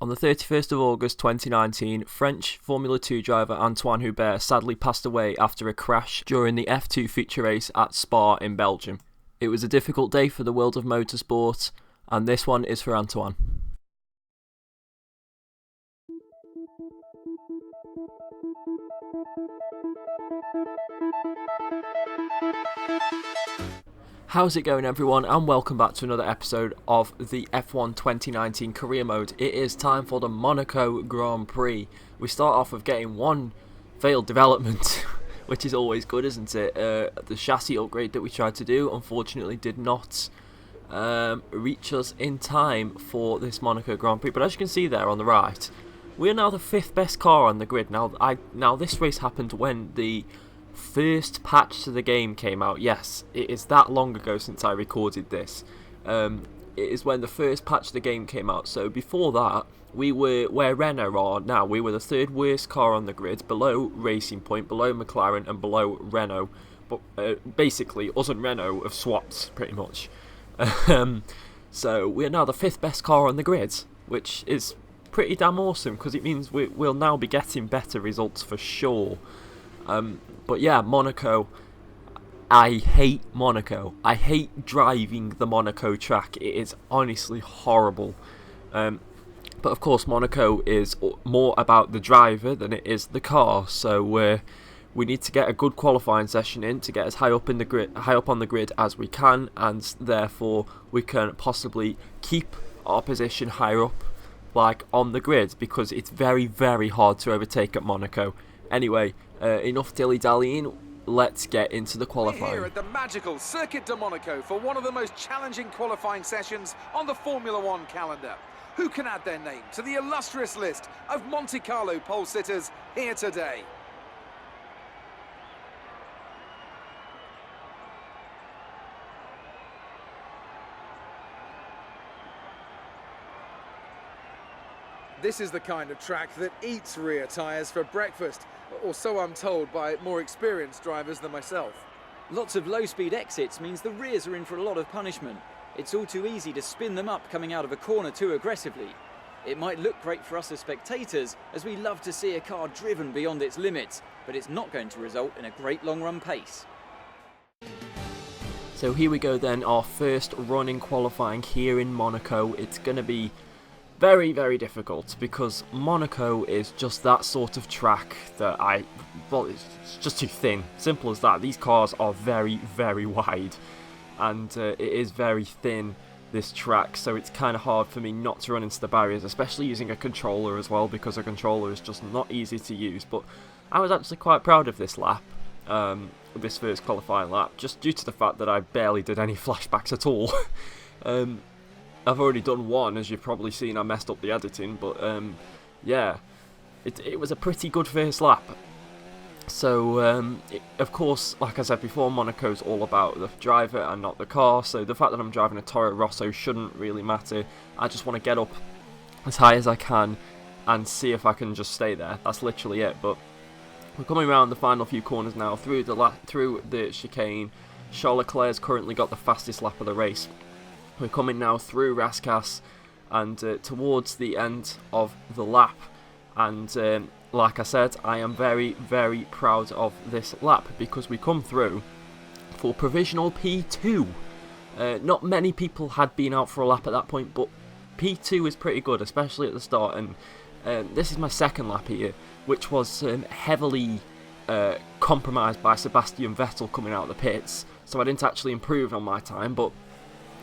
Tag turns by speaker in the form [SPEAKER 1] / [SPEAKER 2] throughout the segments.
[SPEAKER 1] On the 31st of August 2019, French Formula 2 driver Antoine Hubert sadly passed away after a crash during the F2 feature race at Spa in Belgium. It was a difficult day for the world of motorsport, and this one is for Antoine. How's it going, everyone, and welcome back to another episode of the F1 2019 career mode. It is time for the Monaco Grand Prix. We start off with getting one failed development, which is always good, isn't it? The chassis upgrade that we tried to do unfortunately did not reach us in time for this Monaco Grand Prix. But as you can see there on the right, we are now the 5th best car on the grid. Now this race happened when the first patch to the game came out. Yes, it is that long ago since I recorded this. It is when the first patch to the game came out. So before that, we were where Renault are now. We were the 3rd worst car on the grid, below Racing Point, below McLaren, and below Renault. But basically, us and Renault have swapped pretty much. So we are now the 5th best car on the grid, which is pretty damn awesome because it means we'll now be getting better results for sure. But yeah, Monaco, I hate Monaco. I hate driving the Monaco track. It is honestly horrible. But of course, Monaco is more about the driver than it is the car. So we need to get a good qualifying session in to get as high up on the grid as we can, and therefore we can possibly keep our position higher up, like on the grid, because it's very, very hard to overtake at Monaco. Anyway, enough dilly-dallying, let's get into the qualifying.
[SPEAKER 2] We're here at the magical Circuit de Monaco for one of the most challenging qualifying sessions on the Formula 1 calendar. Who can add their name to the illustrious list of Monte Carlo pole sitters here today? This is the kind of track that eats rear tyres for breakfast, or so I'm told by more experienced drivers than myself.
[SPEAKER 3] Lots of low-speed exits means the rears are in for a lot of punishment. It's all too easy to spin them up coming out of a corner too aggressively. It might look great for us as spectators, as we love to see a car driven beyond its limits, but it's not going to result in a great long-run pace.
[SPEAKER 1] So here we go then, our first run in qualifying here in Monaco. It's going to be very, very difficult because Monaco is just that sort of track that it's just too thin. Simple as that. These cars are very, very wide, and it is very thin, this track, so it's kind of hard for me not to run into the barriers, especially using a controller as well, because a controller is just not easy to use. But I was actually quite proud of this lap, this first qualifying lap, just due to the fact that I barely did any flashbacks at all. I've already done one, as you've probably seen. I messed up the editing, but yeah, it was a pretty good first lap. So, of course, like I said before, Monaco's all about the driver and not the car, so the fact that I'm driving a Toro Rosso shouldn't really matter. I just want to get up as high as I can and see if I can just stay there. That's literally it. But we're coming around the final few corners now, through the chicane. Charles Leclerc's currently got the fastest lap of the race. We're coming now through Rascasse and towards the end of the lap, and like I said, I am very, very proud of this lap because we come through for provisional P2. Not many people had been out for a lap at that point, but P2 is pretty good, especially at the start, and this is my second lap here, which was heavily compromised by Sebastian Vettel coming out of the pits, so I didn't actually improve on my time, but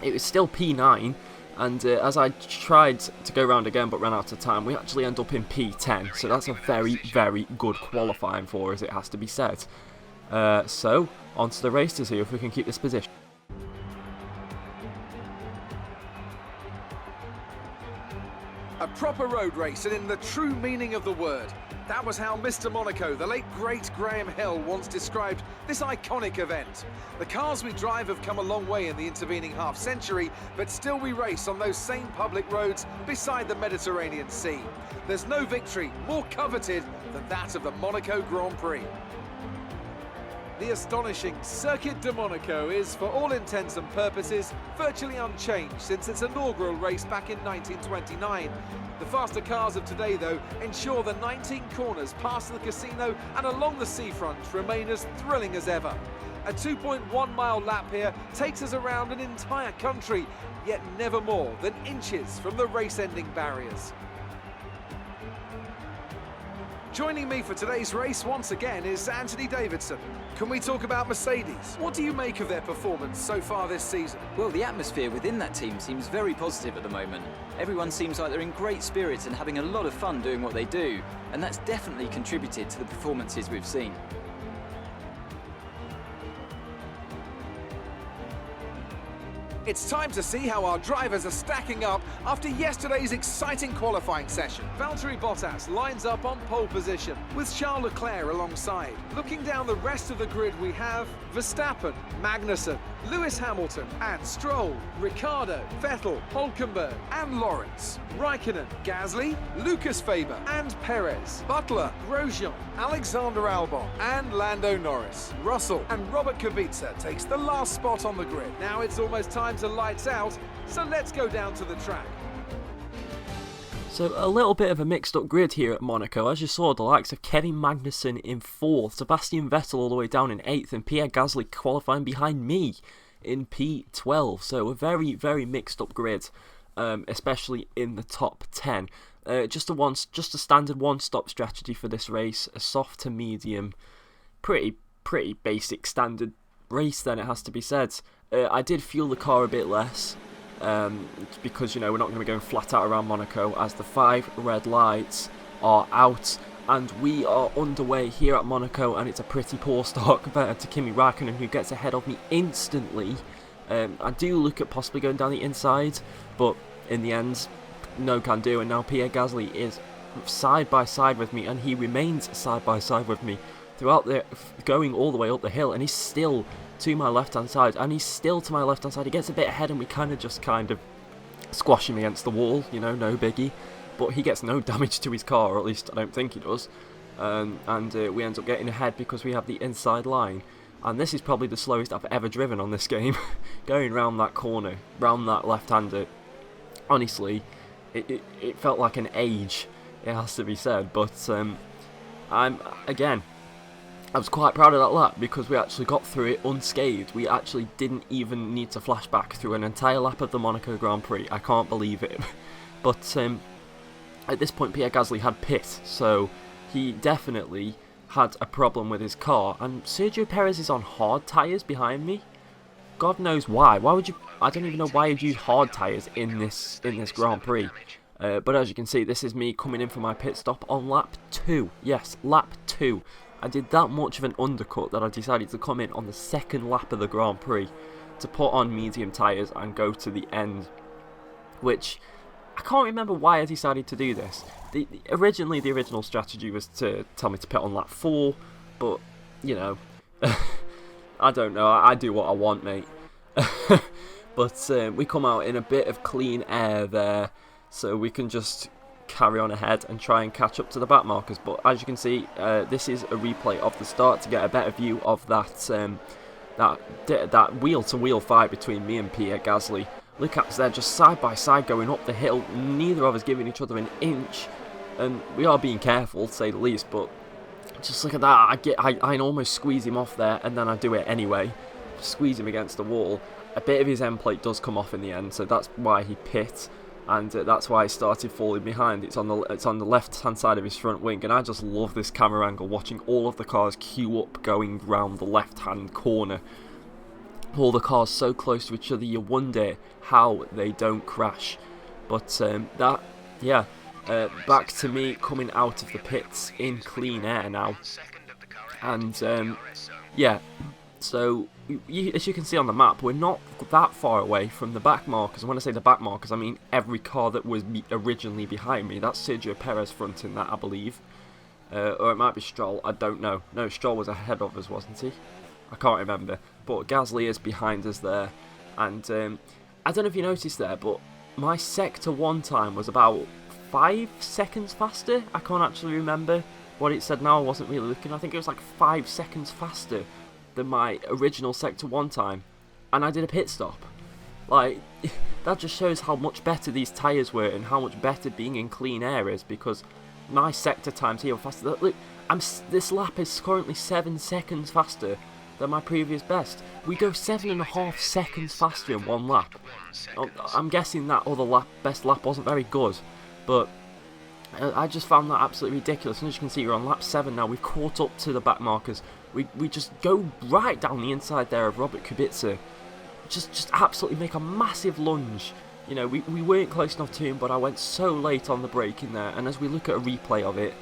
[SPEAKER 1] it was still P9, and as I tried to go round again but ran out of time, we actually end up in P10, so that's a very, very good qualifying for us, it has to be said. So, on to the race to see if we can keep this position.
[SPEAKER 2] A proper road race, and in the true meaning of the word. That was how Mr. Monaco, the late great Graham Hill, once described this iconic event. The cars we drive have come a long way in the intervening half-century, but still we race on those same public roads beside the Mediterranean Sea. There's no victory more coveted than that of the Monaco Grand Prix. The astonishing Circuit de Monaco is, for all intents and purposes, virtually unchanged since its inaugural race back in 1929. The faster cars of today, though, ensure the 19 corners past the casino and along the seafront remain as thrilling as ever. A 2.1-mile lap here takes us around an entire country, yet never more than inches from the race-ending barriers. Joining me for today's race once again is Anthony Davidson. Can we talk about Mercedes? What do you make of their performance so far this season?
[SPEAKER 3] Well, the atmosphere within that team seems very positive at the moment. Everyone seems like they're in great spirits and having a lot of fun doing what they do, and that's definitely contributed to the performances we've seen.
[SPEAKER 2] It's time to see how our drivers are stacking up after yesterday's exciting qualifying session. Valtteri Bottas lines up on pole position with Charles Leclerc alongside. Looking down the rest of the grid, we have Verstappen, Magnussen, Lewis Hamilton and Stroll, Ricciardo, Vettel, Hülkenberg and Lawrence, Raikkonen, Gasly, Lucas Faber and Perez, Butler, Grosjean, Alexander Albon and Lando Norris. Russell and Robert Kubica takes the last spot on the grid. Now it's almost time to lights out, so let's go down to the track.
[SPEAKER 1] So a little bit of a mixed up grid here at Monaco. As you saw, the likes of Kevin Magnussen in 4th, Sebastian Vettel all the way down in 8th, and Pierre Gasly qualifying behind me in P12. So a very, very mixed up grid, especially in the top 10. Just a standard one-stop strategy for this race, a soft to medium, pretty basic standard race then, it has to be said. I did fuel the car a bit less, because, you know, we're not going to be going flat out around Monaco as the 5 red lights are out and we are underway here at Monaco, and it's a pretty poor start compared to Kimi Raikkonen, who gets ahead of me instantly. I do look at possibly going down the inside, but in the end, no can do, and now Pierre Gasly is side by side with me, and he remains side by side with me throughout going all the way up the hill, and he's still to my left hand side, and he's still to my left hand side. He gets a bit ahead and we kind of squash him against the wall, you know, no biggie, but he gets no damage to his car, or at least I don't think he does, and we end up getting ahead because we have the inside line. And this is probably the slowest I've ever driven on this game. Going round that corner, round that left-hander, honestly, it felt like an age, it has to be said. But I was quite proud of that lap because we actually got through it unscathed. We actually didn't even need to flash back through an entire lap of the Monaco Grand Prix. I can't believe it. But at this point, Pierre Gasly had pit, so he definitely had a problem with his car. And Sergio Perez is on hard tyres behind me. God knows why. Why would you? I don't even know why you'd use hard tyres in this Grand Prix. But as you can see, this is me coming in for my pit stop on lap 2. Yes, lap 2. I did that much of an undercut that I decided to come in on the second lap of the Grand Prix to put on medium tyres and go to the end. Which, I can't remember why I decided to do this. Originally, the original strategy was to tell me to pit on lap 4, but, you know, I don't know, I do what I want, mate. But we come out in a bit of clean air there, so we can just carry on ahead and try and catch up to the back markers. But as you can see, this is a replay of the start to get a better view of that wheel-to-wheel fight between me and Pierre Gasly. Look at us there, just side by side going up the hill, neither of us giving each other an inch, and we are being careful to say the least. But just look at that, I almost squeeze him off there, and then I do it anyway, squeeze him against the wall. A bit of his end plate does come off in the end, so that's why he pit. And that's why I started falling behind. It's on the left-hand side of his front wing, and I just love this camera angle, watching all of the cars queue up going round the left-hand corner. All the cars so close to each other, you wonder how they don't crash. But back to me coming out of the pits in clean air now. And so as you can see on the map, we're not that far away from the back markers. And when I say the back markers, I mean every car that was originally behind me. That's Sergio Perez fronting that, I believe. Or it might be Stroll, I don't know. No, Stroll was ahead of us, wasn't he? I can't remember. But Gasly is behind us there. And I don't know if you noticed there, but my Sector 1 time was about 5 seconds faster. I can't actually remember what it said now. I wasn't really looking. I think it was like 5 seconds faster than my original Sector 1 time, and I did a pit stop. Like, that just shows how much better these tyres were and how much better being in clean air is, because my sector times here were faster. Look, this lap is currently 7 seconds faster than my previous best. We go 7.5 seconds faster in one lap. I'm guessing that other best lap wasn't very good, but I just found that absolutely ridiculous. And as you can see, we're on lap 7 now. We've caught up to the back markers. We just go right down the inside there of Robert Kubica. Just absolutely make a massive lunge. You know, we weren't close enough to him, but I went so late on the brake in there. And as we look at a replay of it,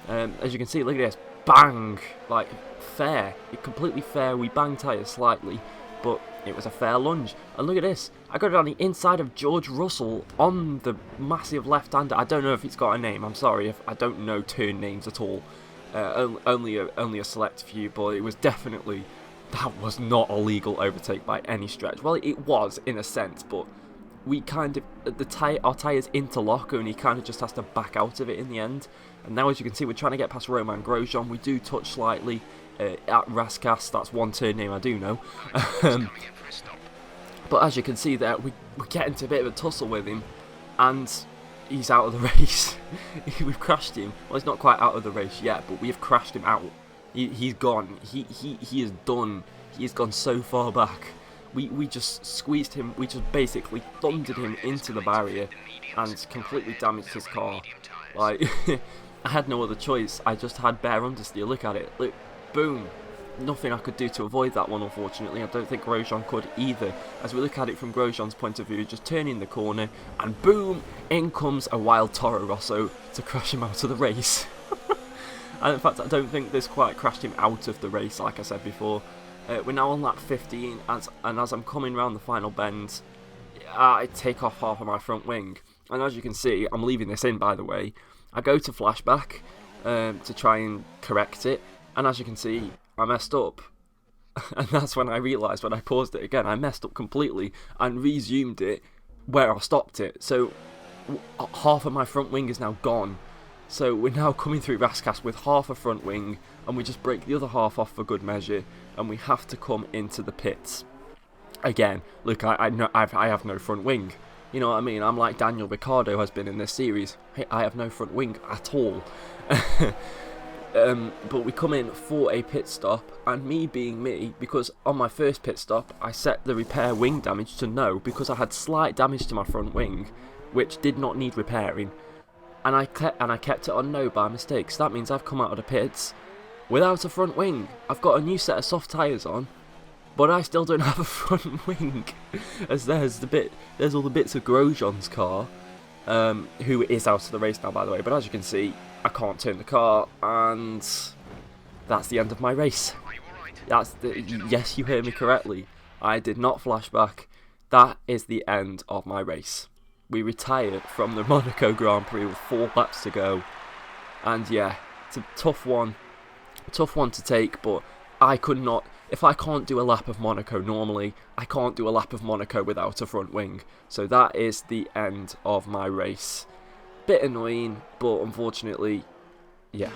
[SPEAKER 1] as you can see, look at this. Bang! Like, fair. Completely fair. We banged tyres slightly, but it was a fair lunge. And look at this. I got it on the inside of George Russell on the massive left-hander. I don't know if it's got a name. I'm sorry if I don't know turn names at all. Only a select few, but it was definitely... That was not a legal overtake by any stretch. Well, it was, in a sense, but we kind of... Our tyres interlock, and he kind of just has to back out of it in the end. And now, as you can see, we're trying to get past Romain Grosjean. We do touch slightly at Raskas. That's one turn name I do know. But as you can see there, we get into a bit of a tussle with him, and he's out of the race. We've crashed him. Well, he's not quite out of the race yet, but we have crashed him out. He's gone. He is done. He has gone so far back. We just squeezed him. We just basically thundered him into the barrier and completely damaged his car. Like, I had no other choice. I just had bare understeer. Look at it. Look, boom. Nothing I could do to avoid that one, unfortunately. I don't think Grosjean could either. As we look at it from Grosjean's point of view, just turning the corner, and boom, in comes a wild Toro Rosso to crash him out of the race. And in fact, I don't think this quite crashed him out of the race, like I said before. We're now on lap 15, and as I'm coming round the final bend, I take off half of my front wing. And as you can see, I'm leaving this in, by the way. I go to flashback to try and correct it, and as you can see, I messed up. And that's when I realised, when I paused it again, I messed up completely and resumed it where I stopped it. So half of my front wing is now gone. So we're now coming through Raskas with half a front wing, and we just break the other half off for good measure, and we have to come into the pits. Again, look, I have no front wing. You know what I mean? I'm like Daniel Ricciardo has been in this series. Hey, I have no front wing at all. But we come in for a pit stop, and me being me, because on my first pit stop I set the repair wing damage to no, because I had slight damage to my front wing, which did not need repairing. And I kept it on no by mistake. So that means I've come out of the pits without a front wing. I've got a new set of soft tyres on, but I still don't have a front wing. As there's all the bits of Grosjean's car, who is out of the race now, by the way. But as you can see, I can't turn the car, and that's the end of my race. Yes, you heard me correctly. I did not flashback. That is the end of my race. We retired from the Monaco Grand Prix with 4 laps to go, and yeah, it's a tough one to take, but I could not, if I can't do a lap of Monaco normally, I can't do a lap of Monaco without a front wing, so that is the end of my race. Bit annoying, but unfortunately, yeah.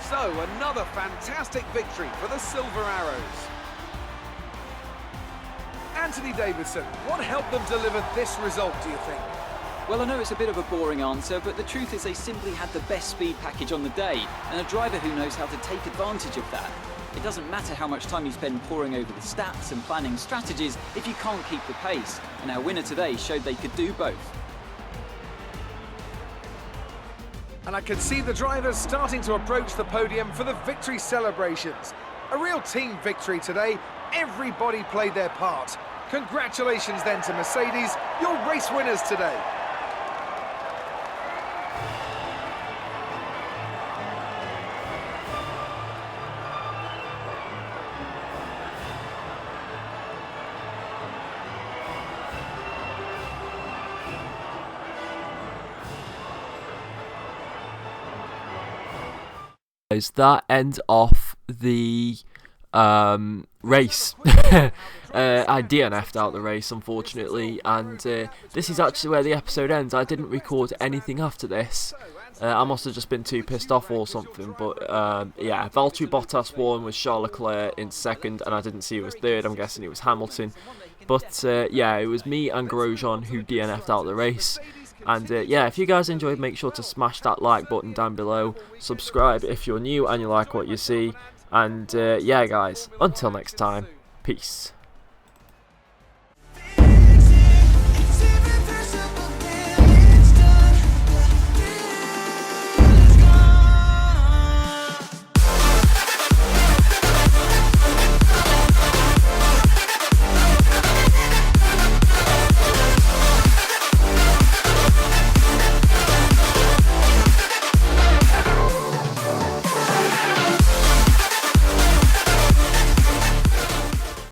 [SPEAKER 2] So, another fantastic victory for the Silver Arrows. Anthony Davidson, what helped them deliver this result, do you think?
[SPEAKER 3] Well, I know it's a bit of a boring answer, but the truth is they simply had the best speed package on the day, and a driver who knows how to take advantage of that. It doesn't matter how much time you spend poring over the stats and planning strategies if you can't keep the pace, and our winner today showed they could do both.
[SPEAKER 2] And I can see the drivers starting to approach the podium for the victory celebrations. A real team victory today. Everybody played their part. Congratulations then to Mercedes, your race winners today.
[SPEAKER 1] That ends off the race. I DNF'd out the race, unfortunately, and this is actually where the episode ends. I didn't record anything after this. I must have just been too pissed off or something, but yeah, Valtteri Bottas won with Charles Leclerc in second, and I didn't see who was third. I'm guessing it was Hamilton. But yeah, it was me and Grosjean who DNF'd out the race. And yeah, if you guys enjoyed, make sure to smash that like button down below. Subscribe if you're new and you like what you see. And yeah, guys, until next time, peace.